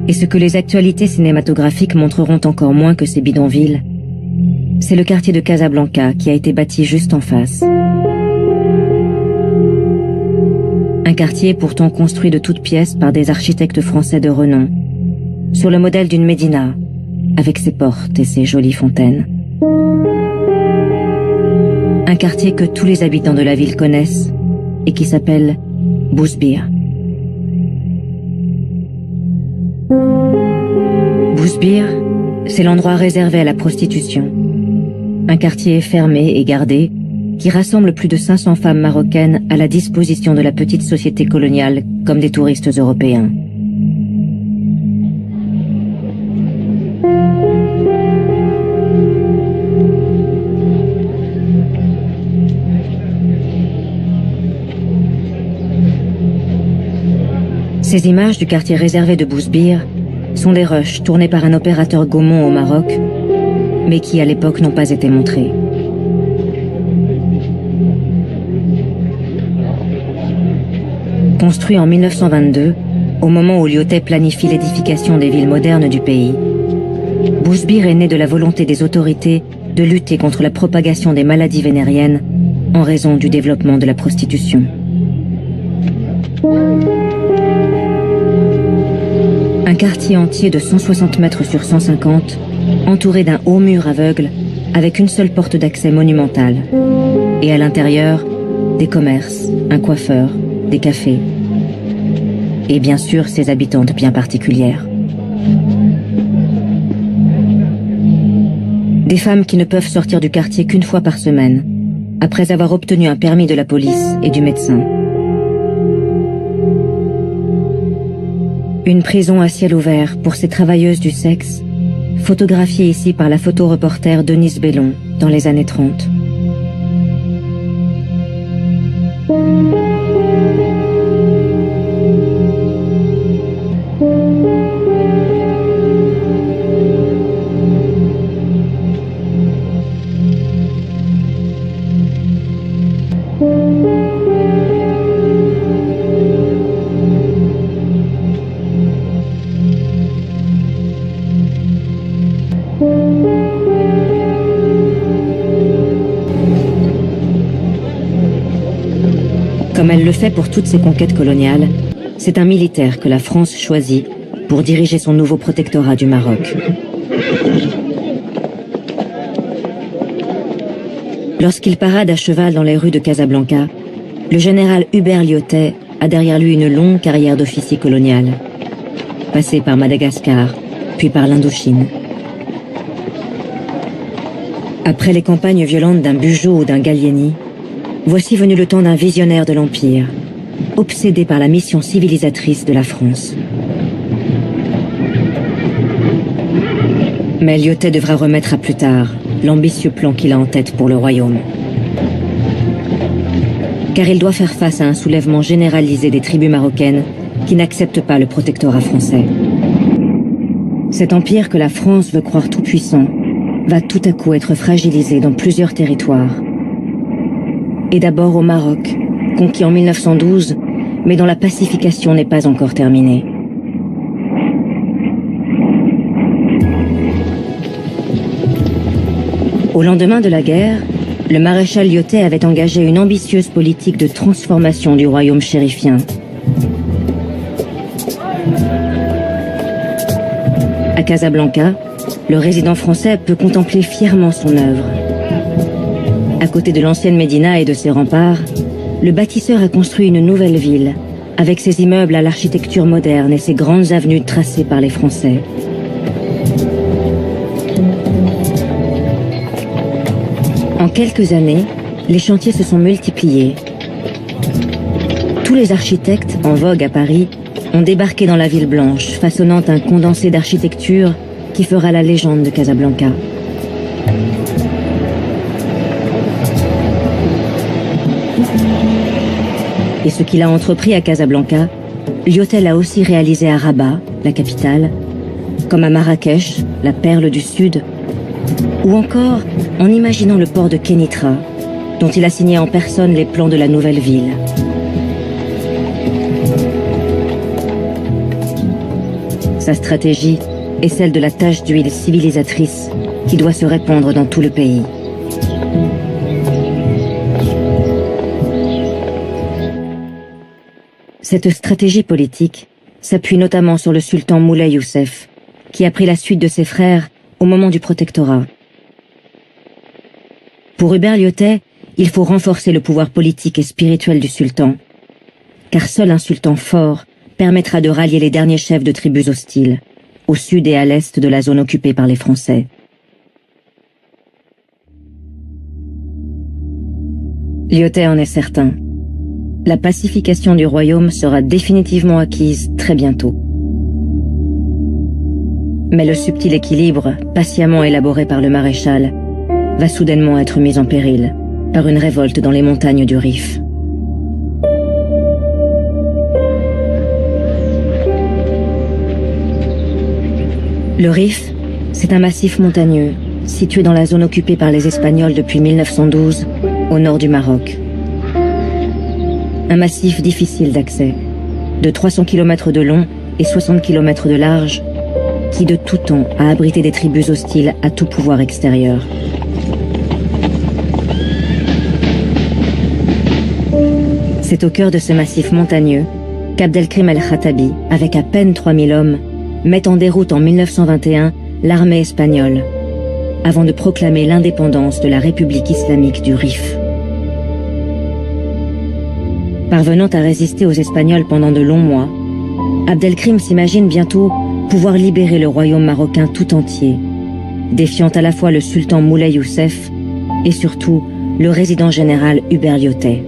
Et ce que les actualités cinématographiques montreront encore moins que ces bidonvilles, c'est le quartier de Casablanca qui a été bâti juste en face. Un quartier pourtant construit de toutes pièces par des architectes français de renom, sur le modèle d'une médina, avec ses portes et ses jolies fontaines. Un quartier que tous les habitants de la ville connaissent et qui s'appelle Bousbir. Bousbir, c'est l'endroit réservé à la prostitution. Un quartier fermé et gardé qui rassemble plus de 500 femmes marocaines à la disposition de la petite société coloniale comme des touristes européens. Ces images du quartier réservé de Bousbir sont des rushs tournés par un opérateur Gaumont au Maroc, mais qui à l'époque n'ont pas été montrés. Construit en 1922, au moment où Lyautey planifie l'édification des villes modernes du pays, Bousbir est né de la volonté des autorités de lutter contre la propagation des maladies vénériennes en raison du développement de la prostitution. Un quartier entier de 160 mètres sur 150, entouré d'un haut mur aveugle, avec une seule porte d'accès monumentale. Et à l'intérieur, des commerces, un coiffeur, des cafés. Et bien sûr, ses habitantes bien particulières. Des femmes qui ne peuvent sortir du quartier qu'une fois par semaine, après avoir obtenu un permis de la police et du médecin. Une prison à ciel ouvert pour ces travailleuses du sexe, photographiée ici par la photoreporter Denise Bellon dans les années 30. Comme elle le fait pour toutes ses conquêtes coloniales, c'est un militaire que la France choisit pour diriger son nouveau protectorat du Maroc. Lorsqu'il parade à cheval dans les rues de Casablanca, le général Hubert Lyautey a derrière lui une longue carrière d'officier colonial, passé par Madagascar, puis par l'Indochine. Après les campagnes violentes d'un Bugeaud ou d'un Gallieni, voici venu le temps d'un visionnaire de l'Empire, obsédé par la mission civilisatrice de la France. Mais Lyautey devra remettre à plus tard l'ambitieux plan qu'il a en tête pour le royaume. Car il doit faire face à un soulèvement généralisé des tribus marocaines qui n'acceptent pas le protectorat français. Cet empire que la France veut croire tout puissant va tout à coup être fragilisé dans plusieurs territoires. Et d'abord au Maroc, conquis en 1912, mais dont la pacification n'est pas encore terminée. Au lendemain de la guerre, le maréchal Lyautey avait engagé une ambitieuse politique de transformation du royaume chérifien. À Casablanca, le résident français peut contempler fièrement son œuvre. À côté de l'ancienne Médina et de ses remparts, le bâtisseur a construit une nouvelle ville, avec ses immeubles à l'architecture moderne et ses grandes avenues tracées par les Français. En quelques années, les chantiers se sont multipliés. Tous les architectes en vogue à Paris ont débarqué dans la ville blanche, façonnant un condensé d'architecture qui fera la légende de Casablanca. Et ce qu'il a entrepris à Casablanca, Lyautey l'a aussi réalisé à Rabat, la capitale, comme à Marrakech, la perle du Sud, ou encore en imaginant le port de Kénitra, dont il a signé en personne les plans de la nouvelle ville. Sa stratégie est celle de la tache d'huile civilisatrice qui doit se répandre dans tout le pays. Cette stratégie politique s'appuie notamment sur le sultan Moulay Youssef, qui a pris la suite de ses frères au moment du protectorat. Pour Hubert Lyautey, il faut renforcer le pouvoir politique et spirituel du sultan, car seul un sultan fort permettra de rallier les derniers chefs de tribus hostiles, au sud et à l'est de la zone occupée par les Français. Lyautey en est certain. La pacification du royaume sera définitivement acquise très bientôt. Mais le subtil équilibre, patiemment élaboré par le maréchal, va soudainement être mis en péril par une révolte dans les montagnes du Rif. Le Rif, c'est un massif montagneux situé dans la zone occupée par les Espagnols depuis 1912, au nord du Maroc. Un massif difficile d'accès, de 300 km de long et 60 km de large, qui de tout temps a abrité des tribus hostiles à tout pouvoir extérieur. C'est au cœur de ce massif montagneux qu'Abdelkrim el-Khattabi, avec à peine 3000 hommes, met en déroute en 1921 l'armée espagnole, avant de proclamer l'indépendance de la République islamique du Rif. Parvenant à résister aux Espagnols pendant de longs mois, Abdelkrim s'imagine bientôt pouvoir libérer le royaume marocain tout entier, défiant à la fois le sultan Moulay Youssef et surtout le résident général Hubert Lyautey.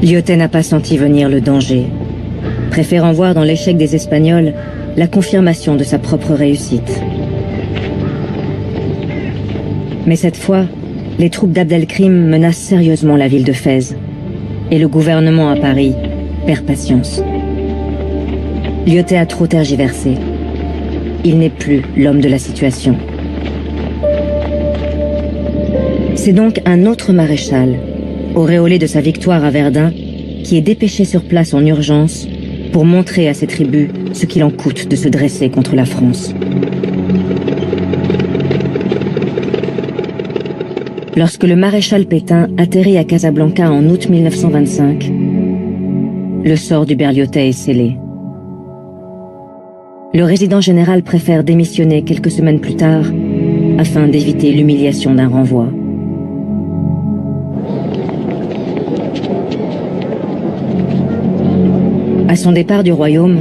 Lyautey n'a pas senti venir le danger, préférant voir dans l'échec des Espagnols la confirmation de sa propre réussite. Mais cette fois, les troupes d'Abdelkrim menacent sérieusement la ville de Fès, et le gouvernement à Paris perd patience. Lyautey a trop tergiversé. Il n'est plus l'homme de la situation. C'est donc un autre maréchal, auréolé de sa victoire à Verdun, qui est dépêché sur place en urgence pour montrer à ses tribus ce qu'il en coûte de se dresser contre la France. Lorsque le maréchal Pétain atterrit à Casablanca en août 1925, le sort d'Hubert Lyautey est scellé. Le résident général préfère démissionner quelques semaines plus tard afin d'éviter l'humiliation d'un renvoi. À son départ du royaume,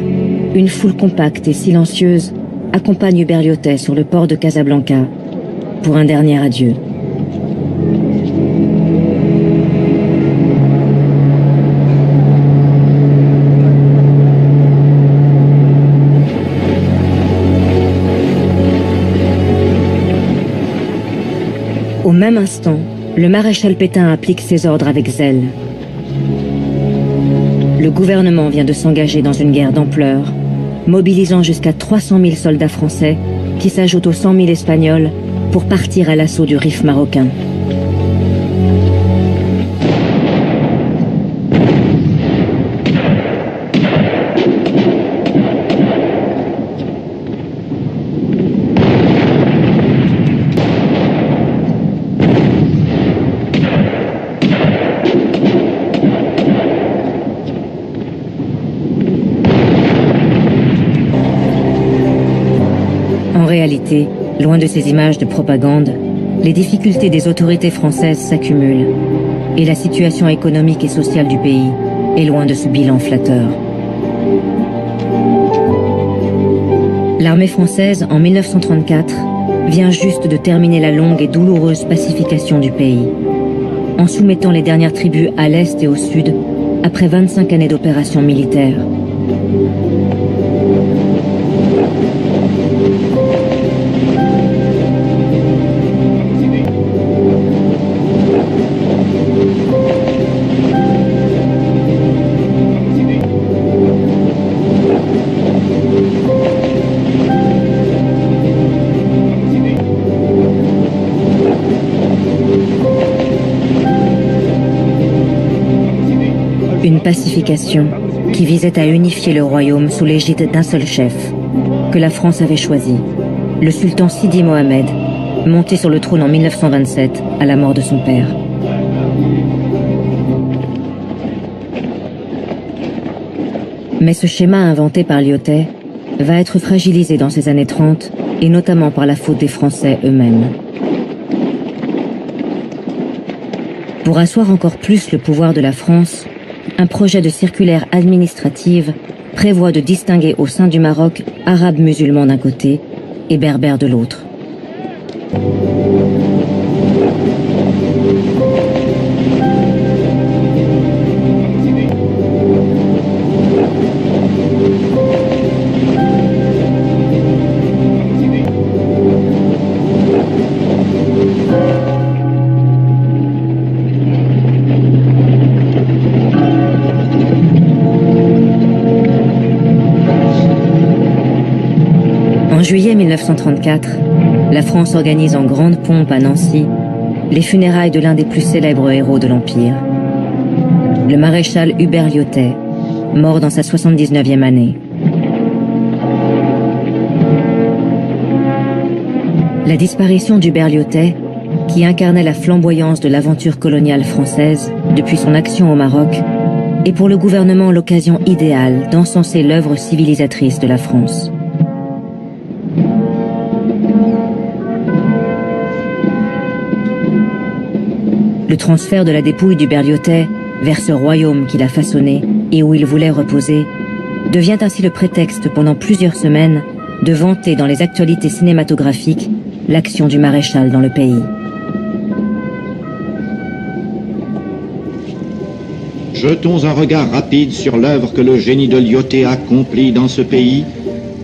une foule compacte et silencieuse accompagne Hubert Lyautey sur le port de Casablanca pour un dernier adieu. Au même instant, le maréchal Pétain applique ses ordres avec zèle. Le gouvernement vient de s'engager dans une guerre d'ampleur, mobilisant jusqu'à 300 000 soldats français qui s'ajoutent aux 100 000 Espagnols pour partir à l'assaut du Rif marocain. En réalité, loin de ces images de propagande, les difficultés des autorités françaises s'accumulent et la situation économique et sociale du pays est loin de ce bilan flatteur. L'armée française, en 1934, vient juste de terminer la longue et douloureuse pacification du pays, en soumettant les dernières tribus à l'est et au sud après 25 années d'opérations militaires. Une pacification qui visait à unifier le royaume sous l'égide d'un seul chef, que la France avait choisi, le sultan Sidi Mohamed, monté sur le trône en 1927 à la mort de son père. Mais ce schéma inventé par Lyautey va être fragilisé dans ces années 30, et notamment par la faute des Français eux-mêmes. Pour asseoir encore plus le pouvoir de la France, un projet de circulaire administrative prévoit de distinguer au sein du Maroc arabes musulmans d'un côté et berbères de l'autre. En juillet 1934, la France organise en grande pompe à Nancy les funérailles de l'un des plus célèbres héros de l'Empire, le maréchal Hubert Lyautey, mort dans sa 79e année. La disparition d'Hubert Lyautey, qui incarnait la flamboyance de l'aventure coloniale française depuis son action au Maroc, est pour le gouvernement l'occasion idéale d'encenser l'œuvre civilisatrice de la France. Le transfert de la dépouille d'Hubert Lyautey vers ce royaume qu'il a façonné et où il voulait reposer devient ainsi le prétexte pendant plusieurs semaines de vanter dans les actualités cinématographiques l'action du maréchal dans le pays. Jetons un regard rapide sur l'œuvre que le génie de Lyautey accomplit dans ce pays,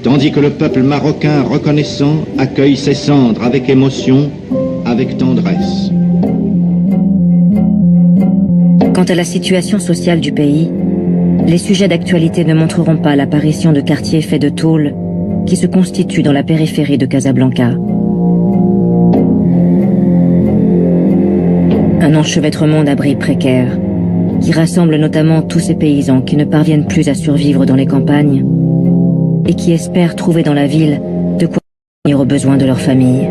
tandis que le peuple marocain reconnaissant accueille ses cendres avec émotion, avec tendresse. Quant à la situation sociale du pays, les sujets d'actualité ne montreront pas l'apparition de quartiers faits de tôle qui se constituent dans la périphérie de Casablanca. Un enchevêtrement d'abris précaires qui rassemble notamment tous ces paysans qui ne parviennent plus à survivre dans les campagnes et qui espèrent trouver dans la ville de quoi subvenir aux besoins de leur famille.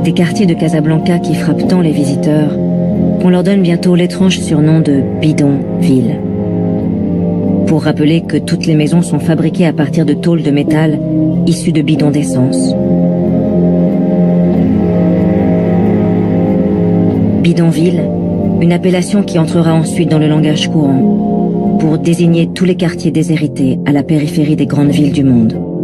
Des quartiers de Casablanca qui frappent tant les visiteurs qu'on leur donne bientôt l'étrange surnom de bidonville. Pour rappeler que toutes les maisons sont fabriquées à partir de tôles de métal issues de bidons d'essence. Bidonville, une appellation qui entrera ensuite dans le langage courant pour désigner tous les quartiers déshérités à la périphérie des grandes villes du monde.